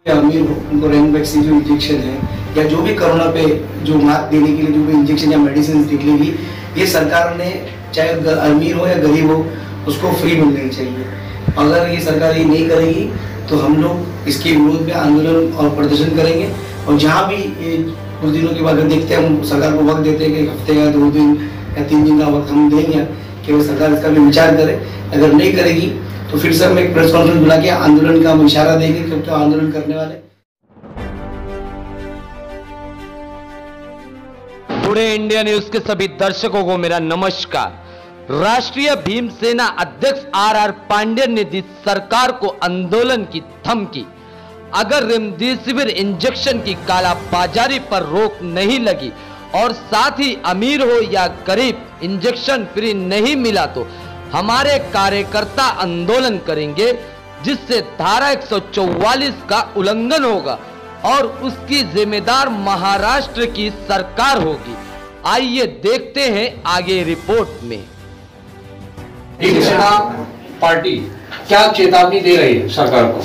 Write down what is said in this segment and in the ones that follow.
अमीर हो उनको रेमडेसिविर जो इंजेक्शन है या जो भी कोरोना पे जो मात देने के लिए जो भी इंजेक्शन या मेडिसिन निकलेगी, ये सरकार ने चाहे अमीर हो या गरीब हो उसको फ्री मिलनी चाहिए। अगर ये सरकार ये नहीं करेगी तो हम लोग इसके विरोध में आंदोलन और प्रदर्शन करेंगे। और जहाँ भी ये कुछ दिनों के बाद देखते हैं, हम सरकार को वक्त देते हैं कि 1 हफ्ते या 2 दिन या 3 दिन का वक्त हम देंगे कि वो सरकार इसका भी विचार करे। अगर नहीं करेगी तो फिर से हम एक प्रेस कॉन्फ्रेंस बुला के आंदोलन का हम इशारा देंगे, क्योंकि आंदोलन करने वाले। टुडे इंडिया न्यूज के सभी दर्शकों को मेरा नमस्कार। राष्ट्रीय भीमसेना अध्यक्ष आर पांडेय ने दी सरकार को आंदोलन की धमकी। अगर रेमडेसिविर इंजेक्शन की कालाबाजारी पर रोक नहीं लगी और साथ ही अमीर हो या गरीब इंजेक्शन फ्री नहीं मिला तो हमारे कार्यकर्ता आंदोलन करेंगे, जिससे धारा 144 का उल्लंघन होगा और उसकी जिम्मेदार महाराष्ट्र की सरकार होगी। आइए देखते हैं आगे रिपोर्ट में। भीमसेना पार्टी क्या चेतावनी दे रही है सरकार को?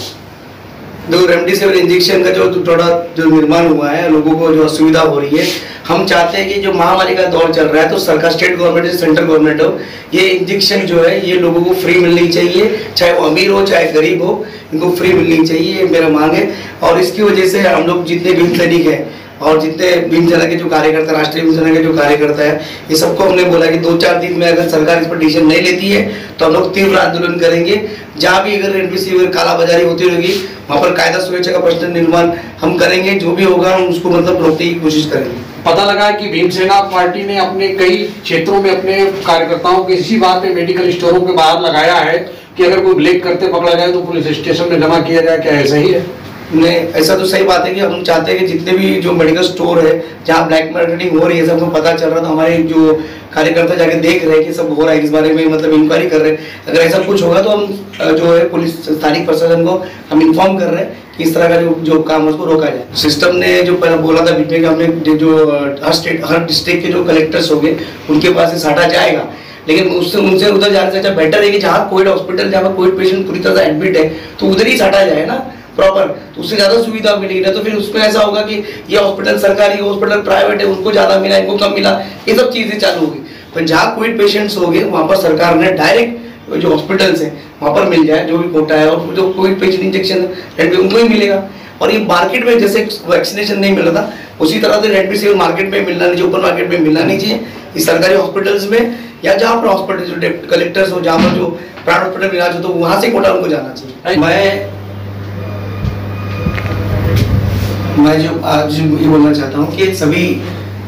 जो रेमडेसिविर इंजेक्शन का जो थोड़ा जो निर्माण हुआ है, लोगों को जो असुविधा हो रही है, हम चाहते हैं कि जो महामारी का दौर चल रहा है तो सरकार, स्टेट गवर्नमेंट हो सेंट्रल गवर्नमेंट हो, ये इंजेक्शन जो है ये लोगों को फ्री मिलनी चाहिए, चाहे वो अमीर हो चाहे गरीब हो, इनको फ्री मिलनी चाहिए, ये मेरा मांग है। और इसकी वजह से हम लोग जितने भीम सैनिक हैं और जितने भीमसेना के जो कार्यकर्ता, राष्ट्रीय भीमसेना के जो कार्यकर्ता है, ये सबको हमने बोला कि 2-4 दिन में अगर सरकार इस पर डिसीजन नहीं लेती है तो हम लोग तीव्र आंदोलन करेंगे। जहाँ भी अगर रेमडेसिविर कालाबाजारी होती रहेगी वहाँ पर कायदा सुरक्षा का प्रश्न निर्माण हम करेंगे। जो भी होगा हम उसको रोकने की कोशिश करेंगे। पता लगा है कि भीमसेना पार्टी ने अपने कई क्षेत्रों में अपने कार्यकर्ताओं को इसी बात पे मेडिकल स्टोरों के बाहर लगाया है कि अगर कोई ब्लैक करते पकड़ा जाए तो पुलिस स्टेशन में जमा किया जाए। क्या ऐसा ही है? नहीं, ऐसा तो सही बात है कि हम चाहते हैं कि जितने भी जो मेडिकल स्टोर है जहाँ ब्लैक मार्केटिंग हो रही है, सबको पता चल रहा था, हमारे जो कार्यकर्ता जाके देख रहे हैं कि सब हो रहा है, इस बारे में इंक्वायरी कर रहे हैं। अगर ऐसा कुछ होगा तो हम जो है पुलिस स्थानिक प्रशासन को हम इन्फॉर्म कर रहे हैं कि इस तरह का जो काम है उसको रोका जाए। सिस्टम ने जो पहले बोला था बीच में कि हमने जो हर डिस्ट्रिक्ट के जो कलेक्टर्स होंगे उनके पास से साटा जाएगा, लेकिन उनसे उधर जाने से अच्छा बेटर है कि जहाँ कोविड हॉस्पिटल, जहाँ कोविड पेशेंट पूरी तरह से एडमिट है तो उधर ही साटा जाए ना प्रॉपर, तो उससे ज्यादा सुविधा मिलेगी। ना तो फिर उसमें ऐसा होगा कि ये हॉस्पिटल सरकारी, हॉस्पिटल प्राइवेट है, उनको ज्यादा मिला, इनको कम मिला, ये सब चीजें चालू होगी। पर जहाँ कोविड पेशेंट्स हो गए वहां पर सरकार ने डायरेक्ट जो हॉस्पिटल्स है वहां पर मिल जाए जो भी कोटा है, और जो कोविड पेशेंट इंजेक्शन उनको ही मिलेगा। और ये मार्केट में जैसे वैक्सीनेशन नहीं मिल रहा था उसी तरह से रेमडेसिविर मार्केट में मिलना नहीं, ओपन मार्केट में मिलना नहीं चाहिए। इस सरकारी हॉस्पिटल्स में या जहाँ पर हॉस्पिटल जो कलेक्टर्स हो, जहाँ पर जो प्राइवेट हॉस्पिटल इलाज हो, तो वहां से कोटा उनको जाना चाहिए। मैं जो आज ये बोलना चाहता हूँ कि सभी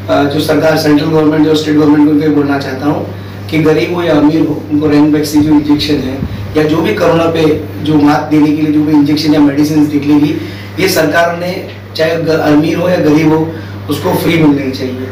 जो सरकार, सेंट्रल गवर्नमेंट जो स्टेट गवर्नमेंट को बोलना चाहता हूँ कि गरीब हो या अमीर हो उनको रेमडेसिविर जो इंजेक्शन है या जो भी कोरोना पे जो मात देने के लिए जो भी इंजेक्शन या मेडिसिन निकलेगी, ये सरकार ने चाहे अमीर हो या गरीब हो उसको फ्री मिलनी चाहिए।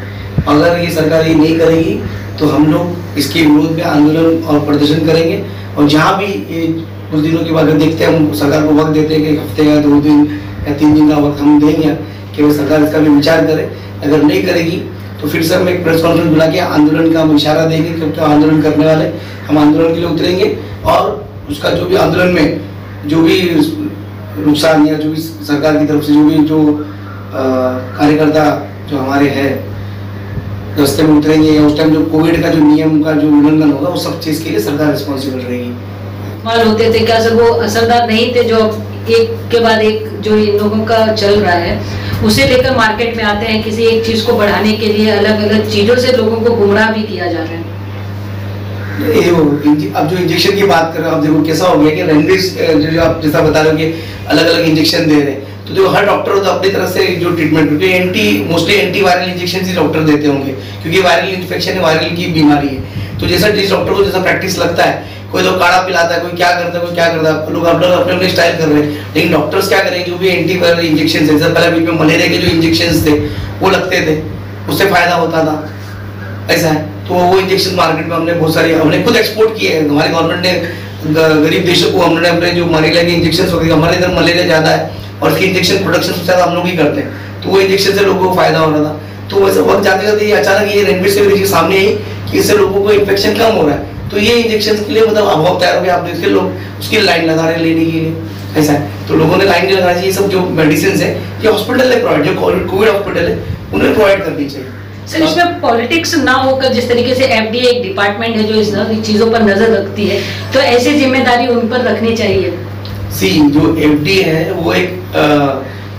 अगर ये सरकार ये नहीं करेगी तो हम लोग इसके विरोध में आंदोलन और प्रदर्शन करेंगे। और जहाँ भी ये कुछ दिनों के बाद देखते हैं, हम सरकार को वक्त देते हैं कि 1 हफ्ते या 2 दिन या 3 दिन का वक्त हम देंगे कि वो सरकार इसका भी विचार करे। अगर नहीं करेगी तो फिर से हम एक प्रेस कॉन्फ्रेंस बुला के आंदोलन का हम इशारा देंगे, क्योंकि आंदोलन करने वाले हम आंदोलन के लिए उतरेंगे। और उसका जो भी आंदोलन में जो भी नुकसान या जो भी सरकार की तरफ से जो भी जो कार्यकर्ता जो हमारे हैं रास्ते में उतरेंगे, या उस टाइम जो कोविड का जो नियम का जो उल्लंघन होगा वो सब चीज़ के लिए सरकार रिस्पॉन्सिबल रहेगी। माल होते थे क्या सर वो असरदार नहीं थे, जो एक के बाद एक जो इन लोगों का चल रहा है उसे लेकर मार्केट में आते हैं, किसी एक चीज को बढ़ाने के लिए अलग अलग चीजों से लोगों को गुमराह भी किया जा रहा है। अब जो इंजेक्शन की बात कर रहे हो, अब देखो कैसा हो गया कि रेमडेसिविर जो आप जैसा बता रहे हो कि अलग अलग इंजेक्शन दे रहे हैं, तो जो हर डॉक्टर होता है अपनी तरफ से जो ट्रीटमेंट, क्योंकि मोस्टली एंटी वायरल इंजेक्शन ही डॉक्टर देते होंगे, क्योंकि वायरल इन्फेक्शन है, वायरल की बीमारी है। तो जैसा जिस डॉक्टर को जैसा प्रैक्टिस लगता है, कोई तो काढ़ा पिलाता है, कोई क्या करता है, कोई क्या करता है, लोग अपने अपने स्टाइल कर रहे हैं। लेकिन डॉक्टर्स क्या करेंगे, जो भी एंटी वायरल इंजेक्शन है, जैसे पहले बीच में मलेरिया के जो इंजेक्शन थे वो लगते थे, उससे फायदा होता था, ऐसा है। तो वो इंजेक्शन मार्केट में हमने बहुत सारे, हमने खुद एक्सपोर्ट किए हैं। हमारी गवर्नमेंट ने गरीब देशों को हमने अपने जो मलेरिया के इंजेक्शन हो गए, हमारे इधर मलेरिया ज्यादा है और इसकी इंजेक्शन प्रोडक्शन सबसे ज्यादा हम लोग ही करते हैं, तो वो इंजेक्शन से लोगों को फायदा हो रहा था। तो वैसे वक्त जाते जाते ये अचानक ये रेमडेसिविर सामने आई कि इससे लोगों को इन्फेक्शन कम हो रहा है, तो ये इंजेक्शन के लिए मतलब अभाव तैयार हो गया। आप देखिए लोग उसकी लाइन लगा रहे हैं लेने के लिए। ऐसा है। तो लोगों ने लाइन नहीं लगाना चाहिए। सब जो मेडिसिन है ये हॉस्पिटल ने प्रोवाइड, जो कोविड हॉस्पिटल है उन्हें प्रोवाइड करनी चाहिए। सर, इसमें पॉलिटिक्स ना होकर जिस तरीके से एफडीए एक डिपार्टमेंट है जो इस चीजों पर नजर रखती है, तो ऐसी जिम्मेदारी उन पर रखनी चाहिए। सी जो एफडीए है वो एक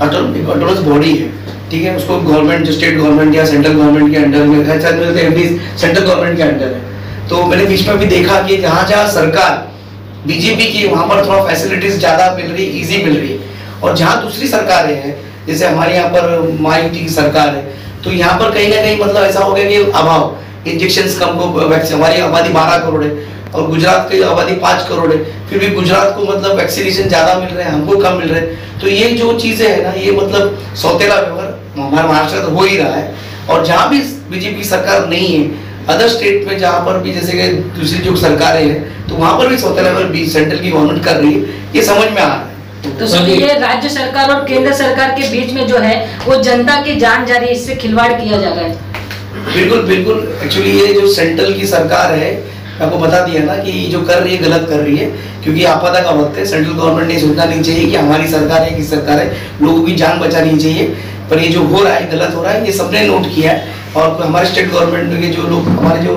ऑटोनमस बॉडी है, ठीक है। उसको गवर्नमेंट, जो स्टेट गवर्नमेंट या सेंट्रल गवर्नमेंट के अंडर में, एफडीए सेंट्रल गवर्नमेंट के अंडर है। तो मैंने बीच में भी देखा कि जहाँ जहाँ सरकार बीजेपी की, वहाँ पर थोड़ा फैसिलिटीज ज्यादा मिल रही, इजी मिल रही है। और जहाँ दूसरी सरकारें हैं, जैसे हमारे यहाँ पर महायुति की सरकार है, तो यहाँ पर कहीं ना कहीं मतलब ऐसा हो गया कि अभाव, इंजेक्शंस कम को, हमारी आबादी 12 करोड़ है और गुजरात की आबादी 5 करोड़ है, फिर भी गुजरात को मतलब वैक्सीनेशन ज्यादा मिल रहे हैं, हमको कम मिल रहे हैं। तो ये जो चीजें है ना, ये मतलब सौतेला व्यवहार हमारे महाराष्ट्र में हो ही रहा है। और जहाँ भी बीजेपी सरकार नहीं है, अदर स्टेट में जहाँ पर भी जैसे कि दूसरी जो सरकारें हैं, तो वहाँ पर भी सौतेला व्यवहार सेंट्रल की गवर्नमेंट कर रही है, ये समझ में आ रहा है। तो सर, ये राज्य सरकार और केंद्र सरकार के बीच में जो है वो जनता की जान जा रही है, इससे खिलवाड़ किया जा रहा है। बिल्कुल बिल्कुल। एक्चुअली ये जो सेंट्रल की सरकार है, आपको बता दिया ना कि जो कर रही है गलत कर रही है, क्योंकि आपदा का वक्त है। सेंट्रल गवर्नमेंट ने सोचना नहीं चाहिए कि हमारी सरकार है, किस सरकार है, लोगों की जान बचानी चाहिए। पर ये जो हो रहा है गलत हो रहा है, ये सबने नोट किया है। और हमारे स्टेट गवर्नमेंट के जो लोग, हमारे जो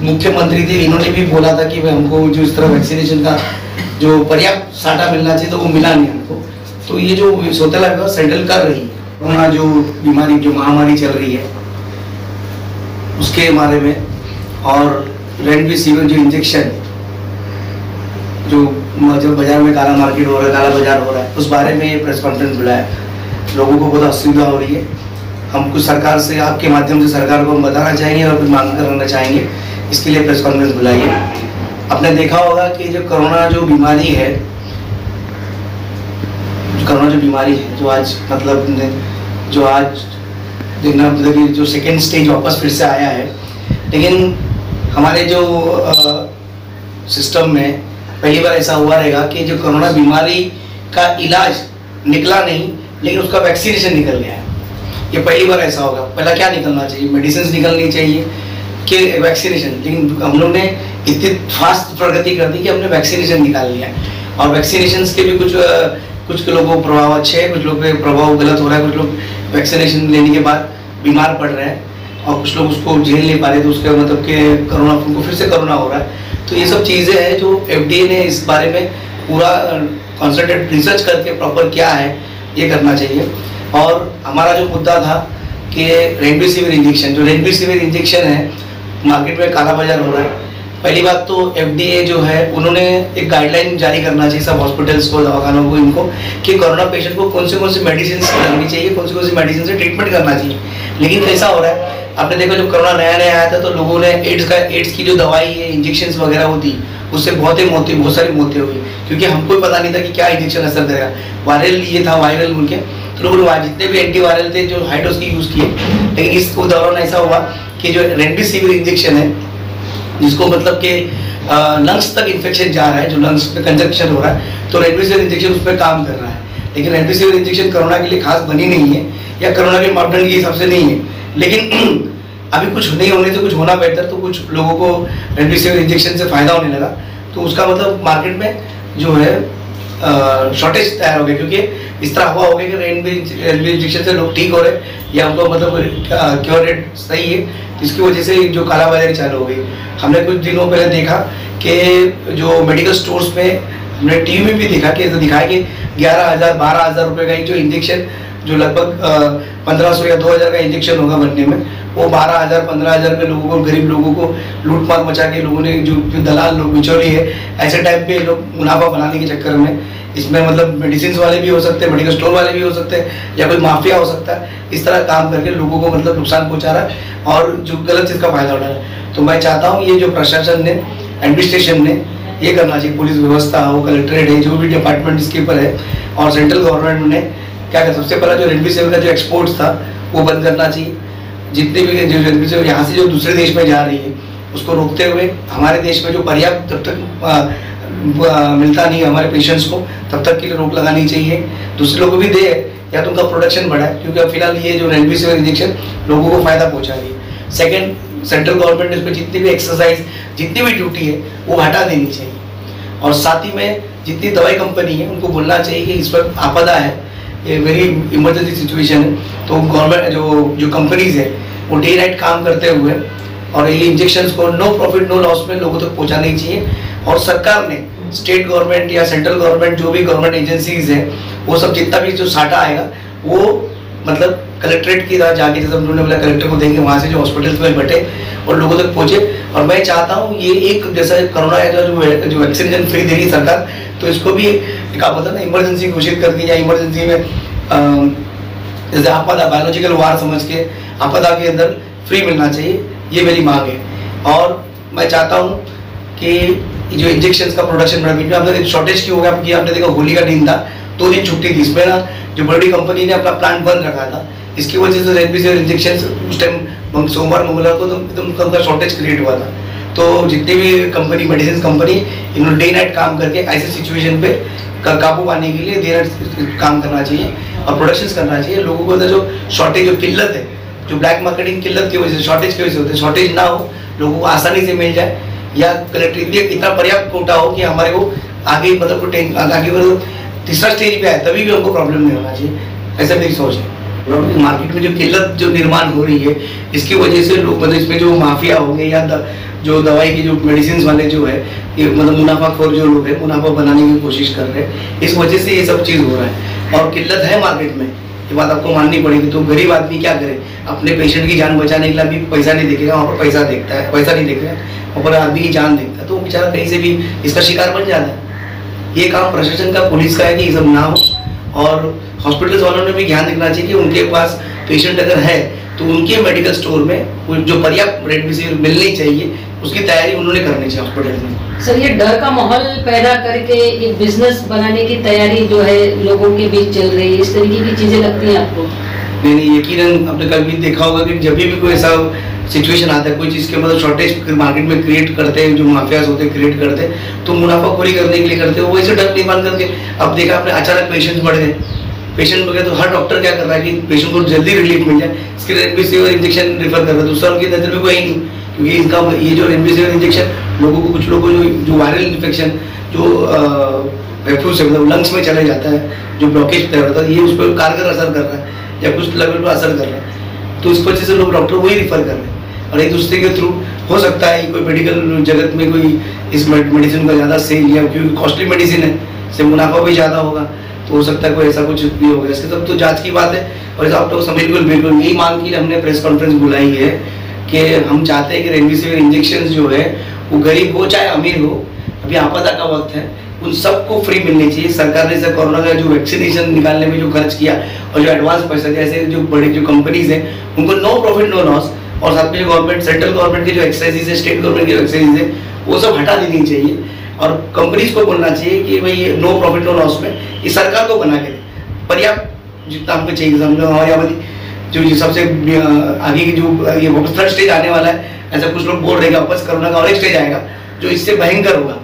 मुख्यमंत्री थे, इन्होंने भी बोला था कि हमको जो इस तरह वैक्सीनेशन का जो पर्याप्त साटा मिलना चाहिए, तो वो मिला नहीं हमको। तो ये जो सौतेला व्यवहार सेंट्रल कर रही है, कोरोना जो बीमारी, जो महामारी चल रही है उसके बारे में, और रेमडेसिविर जो इंजेक्शन जो बाजार में काला मार्केट हो रहा है, काला बाजार हो रहा है, उस बारे में प्रेस कॉन्फ्रेंस बुलाया। लोगों को बहुत असुविधा हो रही है। हम कुछ सरकार से, आपके माध्यम से सरकार को हम बताना चाहेंगे और कुछ मांग करना चाहेंगे, इसके लिए प्रेस कॉन्फ्रेंस बुलाई है। आपने देखा होगा कि जो कोरोना जो बीमारी है, जो आज मतलब जो सेकेंड स्टेज वापस फिर से आया है, लेकिन हमारे जो सिस्टम में पहली बार ऐसा हुआ रहेगा कि जो कोरोना बीमारी का इलाज निकला नहीं, लेकिन उसका वैक्सीनेशन निकल गया है। ये पहली बार ऐसा होगा। पहला क्या निकलना चाहिए? मेडिसिन निकलनी चाहिए कि वैक्सीनेशन। लेकिन हम लोग ने इतनी फास्ट प्रगति कर दी कि हमने वैक्सीनेशन निकाल लिया। और वैक्सीनेशन के भी कुछ लोगों को प्रभाव अच्छे हैं, कुछ लोग पे प्रभाव गलत हो रहा है। कुछ लोग वैक्सीनेशन लेने के बाद बीमार पड़ रहे हैं और कुछ लोग उसको झेल नहीं पा रहे, तो उसके मतलब कि कोरोना, उनको फिर से कोरोना हो रहा है। तो ये सब चीज़ें हैं जो एफडीए ने इस बारे में पूरा कॉन्संट्रेट रिसर्च करके प्रॉपर क्या है ये करना चाहिए। और हमारा जो मुद्दा था कि रेमडेसिविर इंजेक्शन, जो रेमडेसिविर इंजेक्शन है मार्केट में काला बाजार हो रहा है। पहली बात तो एफडीए जो है उन्होंने एक गाइडलाइन जारी करना चाहिए सब हॉस्पिटल्स को, दवाखानों को, इनको कि कोरोना पेशेंट को कौन सी मेडिसिन लगनी चाहिए, कौन सी मेडिसिन से ट्रीटमेंट करना चाहिए। लेकिन कैसा हो रहा है, आपने देखा जो कोरोना नया आया था तो लोगों ने एड्स की जो दवाई है, इंजेक्शन वगैरह होती, उससे बहुत सारी मौतें हुई, क्योंकि हमको भी पता नहीं था कि क्या इंजेक्शन असर करेगा। वायरल ये था, वायरल बोल के तो लोगों ने जितने भी एंटीवायरल थे जो हाई डोज की यूज़ किए। लेकिन इस दौरान ऐसा हुआ कि जो रेमडेसिविर इंजेक्शन है, जिसको मतलब कि लंग्स तक इन्फेक्शन जा रहा है, जो लंग्स में कंजक्शन हो रहा है, तो रेमडेसिविर इंजेक्शन उस पर काम कर रहा है। लेकिन रेमडेसिविर इंजेक्शन कोरोना के लिए खास बनी नहीं है, या कोरोना के मापदंड के हिसाब से नहीं है। लेकिन अभी कुछ नहीं होने से कुछ होना बेहतर, तो कुछ लोगों को रेमडेसिविर इंजेक्शन से फायदा होने लगा, तो उसका मतलब मार्केट में जो है शॉर्टेज तैयार हो गया। क्योंकि इस तरह हुआ हो गया कि रेमडेसिविर इंजेक्शन से लोग ठीक हो रहे, या उनको मतलब क्योर रेट सही है, इसकी वजह से जो कालाबाजारी चालू हो गई। हमने कुछ दिनों पहले देखा कि जो मेडिकल स्टोर्स में, हमने टीवी में भी देखा कि दिखाया कि 11,000 12,000 रुपये का जो इंजेक्शन, जो लगभग 1500 या 2000 का इंजेक्शन होगा बनने में, वो 12,000 15,000 में लोगों को, गरीब लोगों को लूटमार मचा के लोगों ने, जो दलाल लोग बिचौली है, ऐसे टाइप पे लोग मुनाफा बनाने के चक्कर में, इसमें मतलब मेडिसिन वाले भी हो सकते हैं, मेडिकल स्टोर वाले भी हो सकते हैं, या कोई माफिया हो सकता है, इस तरह काम करके लोगों को मतलब नुकसान पहुंचा रहा है और जो गलत चीज़ का फायदा उठा रहा है। तो मैं चाहता हूँ ये जो प्रशासन ने, एडमिनिस्ट्रेशन ने ये करना चाहिए, पुलिस व्यवस्था हो, कलेक्ट्रेट है, जो भी डिपार्टमेंट इसके ऊपर है, और सेंट्रल गवर्नमेंट ने क्या कर, सबसे पहला जो रेमडेसिविर का जो एक्सपोर्ट्स था वो बंद करना चाहिए। जितने भी जो रेमडेसिविर यहाँ से जो दूसरे देश में जा रही है उसको रोकते हुए, हमारे देश में जो पर्याप्त जब तक मिलता नहीं हमारे पेशेंट्स को, तब तक के लिए रोक लगानी चाहिए। दूसरे लोगों को भी दे, या तो उनका प्रोडक्शन बढ़ाए, क्योंकि अब फिलहाल ये जो रेमडेसिविर इंजेक्शन लोगों को फायदा पहुंचा रही है। सेकेंड, सेंट्रल गवर्नमेंट ने इस पर जितनी भी एक्सरसाइज, जितनी भी ड्यूटी है वो हटा देनी चाहिए। और साथ ही में जितनी दवाई कंपनी है उनको बोलना चाहिए कि इस पर आपदा है, ये वेरी इमरजेंसी सिचुएशन है, तो गवर्नमेंट जो कंपनीज है वो डे नाइट काम करते हुए और ये इंजेक्शंस को नो प्रॉफिट नो लॉस में लोगों तक पहुंचानी चाहिए। और सरकार ने स्टेट गवर्नमेंट या सेंट्रल गवर्नमेंट जो भी गवर्नमेंट एजेंसीज है वो सब जितना भी जो साटा आएगा वो मतलब कलेक्ट्रेट की तरह जाके, जैसे उन्होंने बोला कलेक्टर को देंगे, वहाँ से जो हॉस्पिटल्स में बटे और लोगों तक पहुंचे। और मैं चाहता हूँ ये एक जैसा कोरोना जो वैक्सीनेशन फ्री दे रही सरकार, तो इसको भी क्या बोलता है ना इमरजेंसी घोषित करके या इमरजेंसी में जैसे आपदा बायोलॉजिकल वार समझ के आपदा के अंदर फ्री मिलना चाहिए, ये मेरी मांग है। और मैं चाहता हूँ कि जो इंजेक्शन का प्रोडक्शन बढ़ा, बीच में आपने शॉर्टेज क्यों हो गया, क्योंकि आपने देखा होली का दिन था, 2 दिन छुट्टी थी, इसमें ना जो बड़ी कंपनी ने अपना प्लांट बंद रखा था, इसकी वजह से रेमडेसिविर इंजेक्शन उस टाइम सोमवार मंगलवार को तो उनका शॉर्टेज क्रिएट हुआ था। तो जितनी भी कंपनी मेडिसिन कंपनी इन्होंने डे नाइट काम करके ऐसे सिचुएशन पे काबू पाने के लिए डे नाइट काम करना चाहिए और प्रोडक्शन करना चाहिए। लोगों को जो शॉर्टेज जो किल्लत है, जो ब्लैक मार्केटिंग किल्लत की वजह से शॉर्टेज की वजह से होती है, शॉर्टेज ना हो, लोगों को आसानी से मिल जाए या कलेक्टर इतना पर्याप्त कोटा हो कि हमारे को आगे मतलब आगे तीसरा स्टेज पे आए तभी भी हमको प्रॉब्लम नहीं होना चाहिए, ऐसा मेरी सोच है। मार्केट में जो किल्लत जो निर्माण हो रही है इसकी वजह से लोग मतलब इसमें जो माफिया हो गए या जो दवाई की जो मेडिसिन वाले जो है ये मतलब मुनाफाखोर जो लोग हैं मुनाफा बनाने की कोशिश कर रहे हैं, इस वजह से ये सब चीज़ हो रहा है। और किल्लत है मार्केट में, ये बात आपको माननी पड़ेगी। तो गरीब आदमी क्या करे, अपने पेशेंट की जान बचाने के लिए अभी पैसा नहीं देखेगा, वहाँ पर पैसा देखता है, पैसा नहीं देखेगा, वहाँ पर आदमी की जान देखता है, तो बेचारा कहीं से भी इसका शिकार बन जाता है। ये काम प्रशासन का, पुलिस का है कि ये सब ना हो। और हॉस्पिटल्स वालों ने भी ध्यान रखना चाहिए कि उनके पास पेशेंट अगर है तो उनके मेडिकल स्टोर में जो पर्याप्त रेमडेसिविर मिलनी चाहिए उसकी तैयारी उन्होंने करनी चाहिए हॉस्पिटल में। सर, ये डर का माहौल पैदा करके एक बिजनेस बनाने की तैयारी जो है लोगों के बीच चल रही है, इस तरीके की चीजें लगती हैं आपको? नहीं, यकीनन आपने कभी देखा होगा कि जब भी कोई ऐसा सिचुएशन आता है, कोई चीज़ के मतलब शॉर्टेज मार्केट में क्रिएट करते हैं, जो माफियाज होते हैं क्रिएट करते हैं, तो मुनाफाखोरी करने के लिए करते हैं, वो ऐसे डर निर्माण करके। अब देखा आपने अचानक पेशेंट्स बढ़ गए, पेशेंट बढ़ गए तो हर डॉक्टर क्या कर रहा है कि पेशेंट को जल्दी रिलीफ मिल जाए, इसके रेमडेसिविर इंजेक्शन रेफर कर रहा है। दूसरा उनकी नजर में कोई नहीं, क्योंकि इनका ये जो रेमडेसिविर इंजेक्शन लोगों को, कुछ लोगों को जो वायरल इन्फेक्शन जो फेफड़ों से मतलब लंग्स में चले जाता है, जो ब्लॉकेज पैदा होता है, ये उस पर कारगर असर कर रहा है या कुछ लेवल पर असर कर रहा है, तो इस वजह से लोग डॉक्टर वही रिफर कर रहे हैं। और एक दूसरे के थ्रू हो सकता है कोई मेडिकल जगत में कोई इस मेडिसिन का ज़्यादा सेल या क्योंकि कॉस्टली मेडिसिन है, इससे मुनाफा भी ज़्यादा होगा, तो हो सकता है कोई ऐसा कुछ भी होगा। इसके सब तो जांच की बात है। और ऐसा आप लोग समझ बिल्कुल यही मांग की हमने प्रेस कॉन्फ्रेंस बुलाई है कि हम चाहते हैं कि रेमडेसिविर इंजेक्शन जो है वो गरीब हो चाहे अमीर हो, अभी आपदा का वक्त है, उन सबको फ्री मिलनी चाहिए। सरकार ने जैसे कोरोना का जो वैक्सीनेशन निकालने में जो खर्च किया और जो एडवांस पैसा दिया, ऐसे जो बड़े जो कंपनीज हैं उनको नो प्रॉफिट नो लॉस, और साथ में जो गवर्नमेंट सेंट्रल गवर्नमेंट की जो एक्सरसाइज है, स्टेट गवर्नमेंट की जो एक्सरसाइज है, वो सब हटा देनी चाहिए। और कंपनीज को बोलना चाहिए कि भाई नो प्रॉफिट नो लॉस में ये सरकार को बना के पर्याप्त जितना हमको चाहिए। समझो हमारी आबादी जो सबसे आगे की जो ये थर्ड स्टेज आने वाला है, ऐसा कुछ लोग बोल रहे हैं वापस कोरोना का और एक स्टेज आएगा जो इससे भयंकर होगा,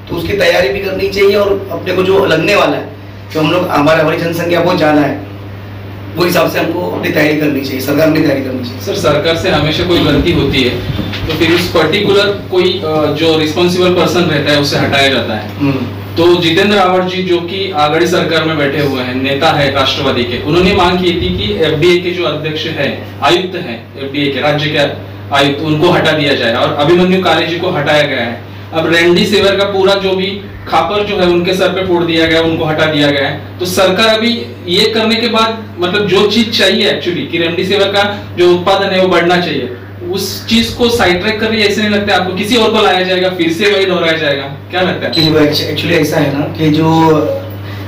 तो उसकी तैयारी भी करनी चाहिए। और अपने को जो लगने वाला है, जो हम लोग हमारी जनसंख्या बहुत ज़्यादा है, वो हिसाब से हमको अपनी तैयारी करनी चाहिए, सरकार ने तैयारी करनी चाहिए। सर, सरकार से हमेशा कोई गलती होती है तो फिर उस पर्टिकुलर कोई जो रिस्पॉन्सिबल पर्सन रहता है उसे हटाया जाता है। तो जितेंद्र आव्हाड जी जो कि आघाड़ी सरकार में बैठे हुए हैं, नेता है राष्ट्रवादी के, उन्होंने मांग की थी कि एफडीए के जो अध्यक्ष है, आयुक्त है एफडीए के, राज्य के आयुक्त, उनको हटा दिया जाए और अभिमन्यु काले जी को हटाया गया है। अब रेमडेसिविर का पूरा जो भी खापर जो है उनके सर पे फोड़ दिया गया, उनको हटा दिया गया है। तो सरकार अभी ये करने के बाद मतलब जो चीज चाहिए एक्चुअली कि रेमडेसिविर का जो उत्पादन है वो बढ़ना चाहिए, उस चीज को साइड ट्रैक कर रही है। ऐसे नहीं लगता आपको किसी और को लाया जाएगा, फिर से वही दोहराया जाएगा? क्या लगता है? एक्चुअली ऐसा है ना कि जो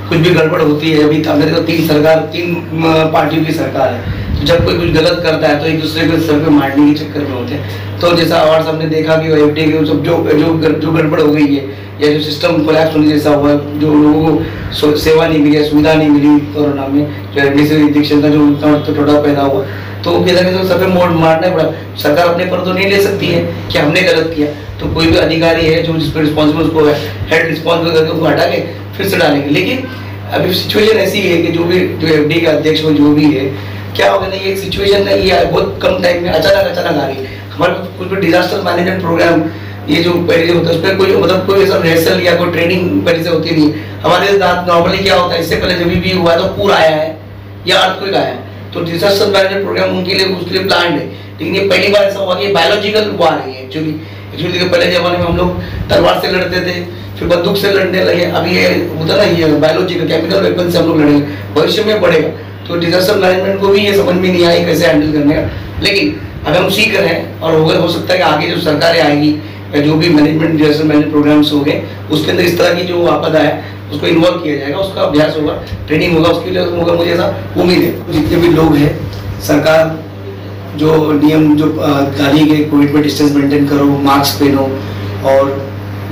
कुछ भी गड़बड़ होती है, अभी तो तीन पार्टियों की सरकार है, तो जब कोई कुछ गलत करता है तो एक दूसरे को सर पे मारने के चक्कर में होते हैं। तो जैसा आवाज साहब ने देखा कि एफडीए के सब जो गड़बड़ हो गई है या जो सिस्टम कोलैप्स होने जैसा हुआ, जो लोगों को सेवा नहीं मिली, सुविधा नहीं मिली कोरोना में, जो रेमडेसिविर इंजेक्शन का जो टोटा पैदा हुआ, तो कहता है तो सब पे मोड़ मारना पड़ा। सरकार अपने पर तो नहीं ले सकती है कि हमने गलत किया, तो कोई भी अधिकारी है जो जिस पर रिस्पॉन्सिबल, उसको हेड रिस्पॉन्सिबल करके उसको हटा के फिर से डालेंगे। लेकिन अभी सिचुएशन ऐसी है कि जो एफडीए के अध्यक्ष हो जो भी है, क्या होगा ना, ये सिचुएशन है, ये बहुत कम टाइम में अचानक आ रही है। हमारे कुछ भी डिजास्टर मैनेजमेंट प्रोग्राम ये जो पहले होता है उसमें कोई मतलब कोई ऐसा रिहर्सल या कोई ट्रेनिंग पहले से होती नहीं है। हमारे साथ नॉर्मली क्या होता है, इससे पहले जब भी हुआ तो पूरा आया है या अर्थक्वेक आया है तो डिजास्टर मैनेजमेंट प्रोग्राम उनके लिए उसके लिए प्लान है। लेकिन ये पहली बार ऐसा हुआ कि बायोलॉजिकल वार है एक्चुअली पहले जमाने में हम लोग तलवार से लड़ते थे, फिर बंदूक से लड़ने लगे, अब ये होता ना ये बायोलॉजिकल केमिकल वेपन से हम लोग लड़ेंगे, भविष्य में बढ़ेगा। तो डिजास्टर मैनेजमेंट को भी ये समझ में नहीं आया कैसे हैंडल करने का, लेकिन अगर हम सीख रहे हैं और हो सकता है कि आगे जो सरकारें आएगी या जो भी मैनेजमेंट डिजास्टर मैनेजमेंट प्रोग्राम्स हो गए उसके अंदर इस तरह की जो आपदा है उसको इन्वॉल्व किया जाएगा, उसका अभ्यास होगा, ट्रेनिंग होगा, उसके लिए होगा। मुझे ऐसा उम्मीद है जितने भी लोग हैं, सरकार जो नियम जो गाड़ी के कोविड में डिस्टेंस मेंटेन करो, मास्क पहनो और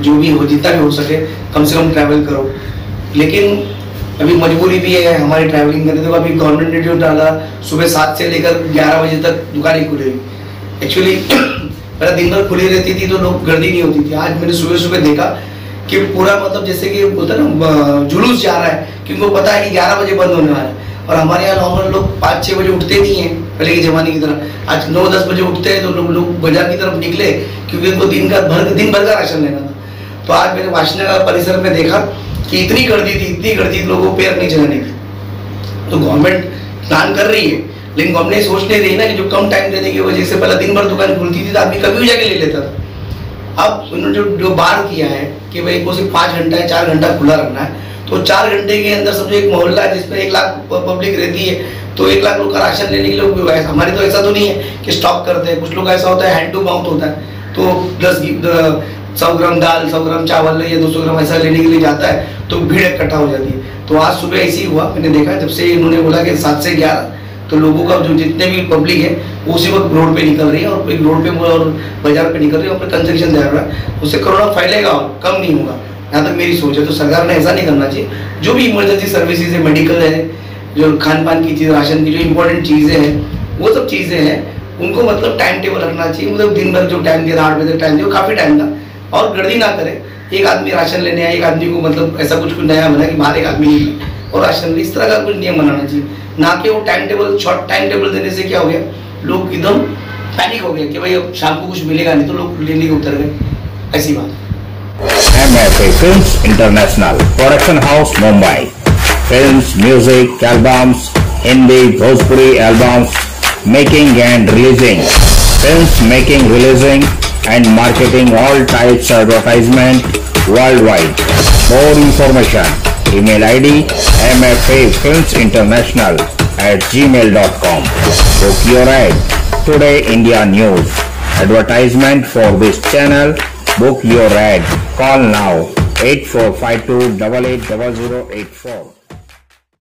जो भी हो जितना भी हो सके कम से कम ट्रैवल करो। लेकिन अभी मजबूरी भी है हमारी ट्रैवलिंग करने, तो अभी गवर्नमेंट ने जो डाला सुबह 7 से लेकर 11 बजे तक दुकानें खुलेगी। एक्चुअली पहले दिन भर खुली रहती थी तो लोग गर्दी नहीं होती थी। आज मैंने सुबह सुबह देखा कि पूरा मतलब जैसे कि बोलता है ना जुलूस जा रहा है, क्योंकि उनको पता है कि 11 बजे बंद होने वाला है। और हमारे यहाँ नॉर्मल लोग 5-6 बजे उठते नहीं है पहले के जमाने की तरह, आज 9-10 बजे उठते हैं। तो लोग बाजार की तरफ निकले क्योंकि उनको दिन भर का राशन लेना था। तो आज मैंने वाशनगर परिसर में देखा कि इतनी गर्दी थी लोगों को पैर नहीं चलाने की। तो गवर्नमेंट प्लान कर रही है, लेकिन गवर्नमेंट सोच नहीं रही ना कि जो कम टाइम देने की वजह से पहले दिन भर दुकान खुलती थी तो आदमी कभी भी जाके ले लेता था। अब उन्होंने जो बार किया है कि भाई को सिर्फ 5 घंटा या 4 घंटा खुला रखना है, तो 4 घंटे के अंदर समझो एक मोहल्ला है जिसमें 1 लाख पब्लिक रहती है, तो 1 लाख लोग का राशन लेने के लिए हमारे तो ऐसा तो नहीं है कि स्टॉक करते हैं। कुछ लोग ऐसा होता है हैंड टू माउथ होता है, तो 100 ग्राम दाल, 100 ग्राम चावल या 200 ग्राम ऐसा लेने के लिए जाता है तो भीड़ इकट्ठा हो जाती है। तो आज सुबह ऐसे ही हुआ, मैंने देखा जब से इन्होंने बोला कि 7 से 11 तो लोगों का जो जितने भी पब्लिक है वो उसी वक्त रोड पे निकल रही है और एक रोड पे और बाजार पे निकल रही है और कंजक्शन ज़्यादा रहा है, उससे कोरोना फैलेगा और कम नहीं होगा, यहाँ तक मेरी सोच है। तो सरकार ने ऐसा नहीं करना चाहिए। जो भी इमरजेंसी सर्विसेज है, मेडिकल है, जो खान पान की चीज़, राशन की जो इंपॉर्टेंट चीज़ें हैं, वो सब चीज़ें हैं, उनको मतलब टाइम टेबल रखना चाहिए। मतलब दिन भर जो टाइम दिया 8 बजे टाइम दिया काफ़ी टाइम था, और गर्दी ना करे। एक आदमी राशन लेने आए, एक आदमी को मतलब ऐसा कुछ नया बना कि बाहर एक आदमी नहीं और राशन, इस तरह का कुछ नियम बनाना चाहिए, ना कि वो time table short time table देने से क्या हो गया, लोग एकदम पैनिक हो गए कि भाई अब शाम को कुछ मिलेगा नहीं, तो लोग लेने के उतर गए। ऐसी बात। MFA Films International Production House Mumbai. Films, music, albums, Hindi, Bhojpuri albums, making and releasing. Films making, releasing and marketing all types of advertisement worldwide. More information. Email ID mfafilmsinternational@gmail.com. Book your ad. Today India News. Advertisement for this channel. Book your ad. Call now 8452880084.